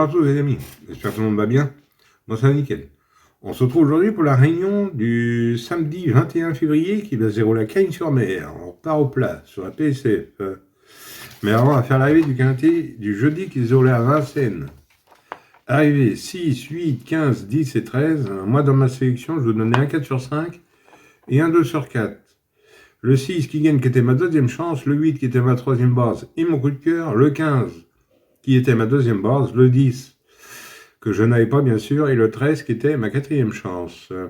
à tous les amis, j'espère que tout le monde va bien. Moi ça va nickel. On se retrouve aujourd'hui pour la réunion du samedi 21 février qui va se dérouler à Cagnes-sur-Mer. On repart au plat sur la PSF. Mais avant, on va faire l'arrivée du quintet du jeudi qui se déroulait à Vincennes. Arrivée 6, 8, 15, 10 et 13. Moi dans ma sélection, je vous donnais un 4 sur 5 et un 2 sur 4. Le 6 qui gagne qui était ma deuxième chance, le 8 qui était ma troisième base et mon coup de cœur, le 15 qui était ma deuxième base, le 10 que je n'avais pas bien sûr, et le 13 qui était ma quatrième chance. Vous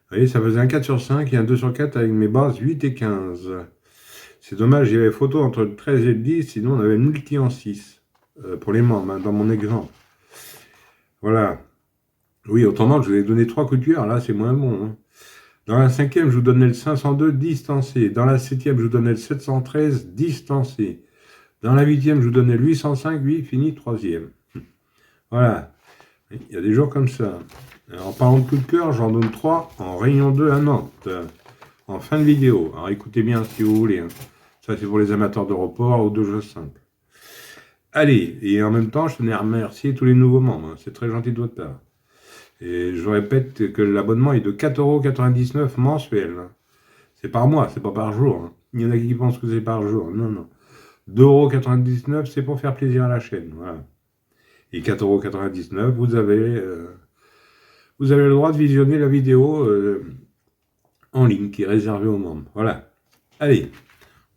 voyez, ça faisait un 4 sur 5 et un 2 sur 4 avec mes bases 8 et 15. C'est dommage, il y avait photo entre le 13 et le 10, sinon on avait multi en 6, pour les membres, hein, dans mon exemple. Voilà. Oui, autrement, je vous ai donné 3 coups de cœur, là c'est moins bon. Hein. Dans la 5e, je vous donnais le 502 distancé. Dans la 7e, je vous donnais le 713 distancé. Dans la 8e, je vous donnais le 805, lui, fini 3e. Voilà. Il y a des jours comme ça. Alors, en parlant de coup de cœur, j'en donne 3 en réunion 2 à Nantes, en fin de vidéo. Alors écoutez bien si vous voulez. Hein. Ça, c'est pour les amateurs de report ou de jeux simples. Allez, et en même temps, je tenais à remercier tous les nouveaux membres. Hein. C'est très gentil de votre part. Et je vous répète que l'abonnement est de 4,99 € mensuel. Hein. C'est par mois, c'est pas par jour. Hein. Il y en a qui pensent que c'est par jour. Non, non. 2,99 €, c'est pour faire plaisir à la chaîne. Voilà. Et 4,99 €, vous avez le droit de visionner la vidéo en ligne qui est réservée aux membres. Voilà. Allez,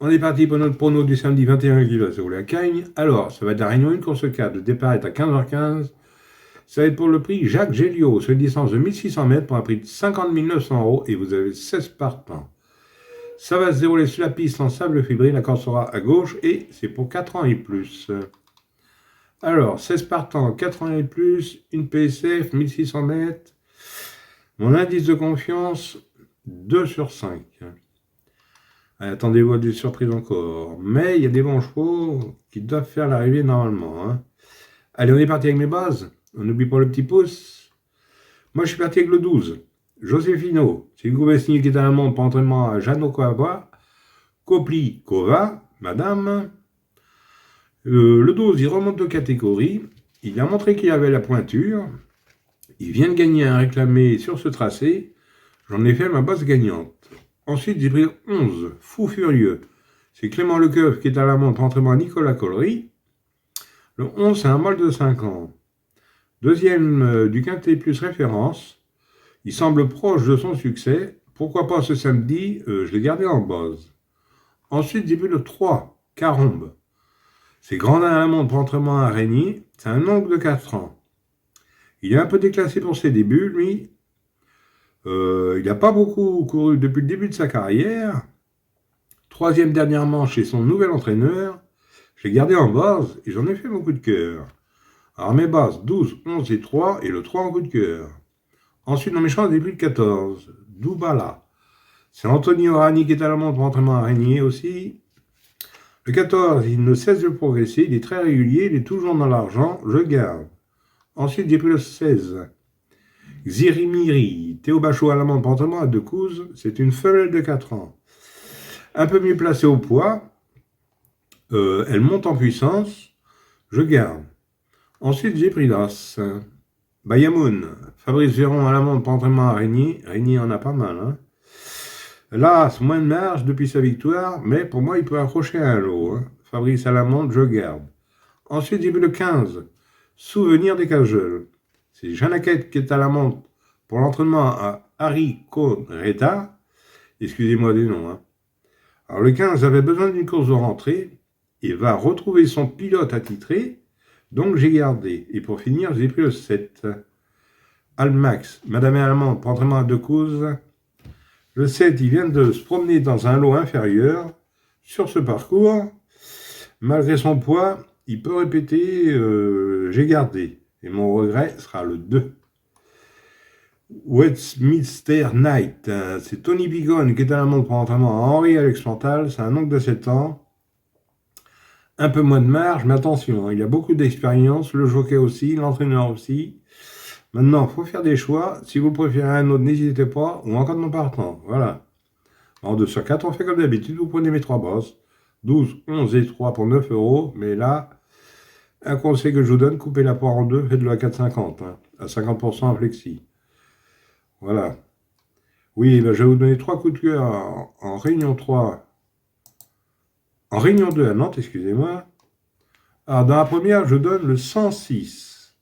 on est parti pour notre prono du samedi 21 qui va se rouler à Cagnes. Alors, ça va être la réunion 1 course 4. Le départ est à 15h15. Ça va être pour le prix Jacques Géliot, sur une distance de 1600 mètres pour un prix de 50 900 € et vous avez 16 partants. Ça va se dérouler sur la piste en sable fibré, la corde sera à gauche et c'est pour 4 ans et plus. Alors, 16 partants, 4 ans et plus, une PSF, 1600 mètres. Mon indice de confiance, 2 sur 5. Attendez-vous à des surprises encore. Mais il y a des bons chevaux qui doivent faire l'arrivée normalement. Hein. Allez, on est parti avec mes bases. On n'oublie pas le petit pouce. Moi, je suis parti avec le 12. Josefino, c'est Hugo Bessigny qui est à la montre pour entraînement à Jeannot Kova. Kopli Kova, madame. Le 12, il remonte de catégorie. Il a montré qu'il avait la pointure. Il vient de gagner un réclamé sur ce tracé. J'en ai fait ma base gagnante. Ensuite, j'ai pris 11, Fou Furieux. C'est Clément Lecoeuf qui est à la montre entraînement à Nicolas Collery. Le 11, c'est un mâle de 5 ans. Deuxième du quintet plus référence. Il semble proche de son succès. Pourquoi pas ce samedi, je l'ai gardé en base. Ensuite, j'ai vu le 3, Carombe. C'est Grandin à la montre pour entraînement à Régnier. C'est un oncle de 4 ans. Il est un peu déclassé pour ses débuts, lui. Il n'a pas beaucoup couru depuis le début de sa carrière. Troisième dernièrement chez son nouvel entraîneur. Je l'ai gardé en base et j'en ai fait mon coup de cœur. Alors mes bases, 12, 11 et 3 et le 3 en coup de cœur. Ensuite, dans mes chances, j'ai pris le 14, Doubala. C'est Anthony Orani qui est à la montre pour entraînement à Régnier aussi. Le 14, il ne cesse de progresser, il est très régulier, il est toujours dans l'argent, je garde. Ensuite, j'ai pris le 16. Xirimiri, Théo Bachot à la montre pour entraînement à Decouze, c'est une femelle de 4 ans. Un peu mieux placée au poids, elle monte en puissance, je garde. Ensuite, j'ai pris l'As. Bayamoun, Fabrice Véron à la montre pour entraînement à Régnier, Régnier en a pas mal. Hein. L'As, moins de marge depuis sa victoire, mais pour moi, il peut accrocher un lot. Hein. Fabrice à la montre, je garde. Ensuite, j'ai vu le 15, Souvenir des Cajoles. C'est Janaquette qui est à la montre pour l'entraînement à Harry Conreta. Excusez-moi des noms. Hein. Alors, le 15 avait besoin d'une course de rentrée. Il va retrouver son pilote attitré. Donc, j'ai gardé. Et pour finir, j'ai pris le 7. Almax, Madame et Allemande pour entraînement à Decouze. Le 7, il vient de se promener dans un lot inférieur sur ce parcours. Malgré son poids, il peut répéter j'ai gardé. Et mon regret sera le 2. Westminster Night, c'est Tony Bigone qui est à la montre pour entraînement à Henri-Alex Mental. C'est un oncle de 7 ans. Un peu moins de marge, mais attention, il a beaucoup d'expérience. Le jockey aussi, l'entraîneur aussi. Maintenant, il faut faire des choix. Si vous préférez un autre, n'hésitez pas. Ou encore de mon partant. Voilà. En 2 sur 4, on fait comme d'habitude. Vous prenez mes 3 bases. 12, 11 et 3 pour 9 €. Mais là, Un conseil que je vous donne, coupez la poire en deux, faites-le à 4,50, hein, à 50% en flexi. Voilà. Oui, ben, je vais vous donner 3 coups de cœur en réunion 3. En réunion 2 à Nantes, excusez-moi. Alors, dans la première, je donne le 106.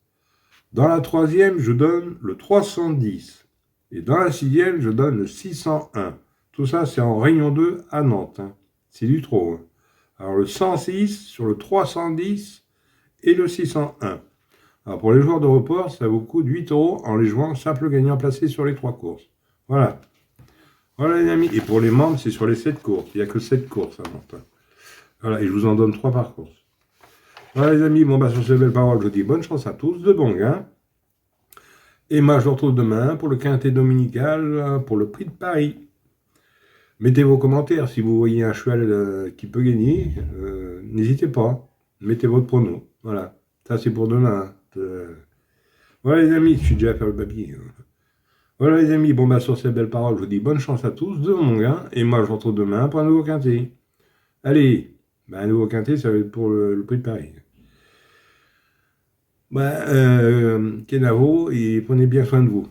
Dans la troisième, je donne le 310. Et dans la sixième, je donne le 601. Tout ça, c'est en réunion 2 à Nantes, hein. C'est du trop, hein. Alors, le 106 sur le 310 et le 601. Alors, pour les joueurs de report, ça vous coûte 8 € en les jouant simple gagnant placé sur les 3 courses. Voilà. Voilà, les amis. Et pour les membres, c'est sur les 7 courses. Il n'y a que 7 courses à Nantes. Voilà, et je vous en donne 3 par course. Voilà, les amis. Bon, bah, sur ces belles paroles, je vous dis bonne chance à tous, de bons gains. Et moi, je vous retrouve demain pour le quintet dominical, pour le prix de Paris. Mettez vos commentaires si vous voyez un cheval qui peut gagner. N'hésitez pas. Mettez votre prono. Voilà. Ça, c'est pour demain. Voilà, les amis. Je suis déjà à faire le papier. Voilà, les amis. Bon, bah, sur ces belles paroles, je vous dis bonne chance à tous, de mon gain. Et moi, je vous retrouve demain pour un nouveau quintet. Allez. Bah, un nouveau quintet, ça va être pour le prix de Paris. Bah, Kenavo, et prenez bien soin de vous.